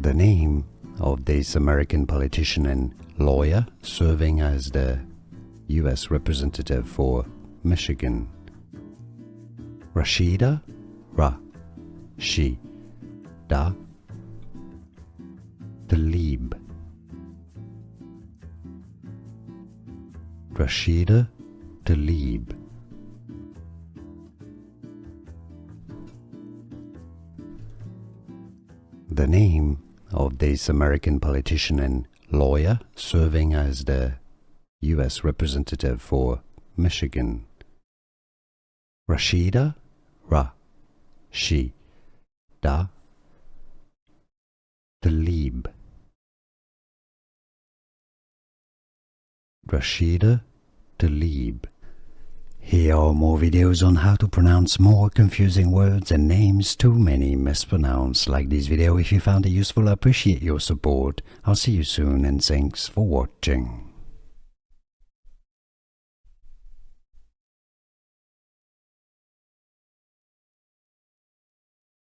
The name of this American politician and lawyer serving as the U.S. representative for Michigan. Rashida Tlaib. Rashida Tlaib. The name of this American politician and lawyer serving as the U.S. representative for Michigan. Rashida Tlaib. Rashida Tlaib. Here are more videos on how to pronounce more confusing words and names too many mispronounced. Like this video if you found it useful. I appreciate your support. I'll see you soon and thanks for watching.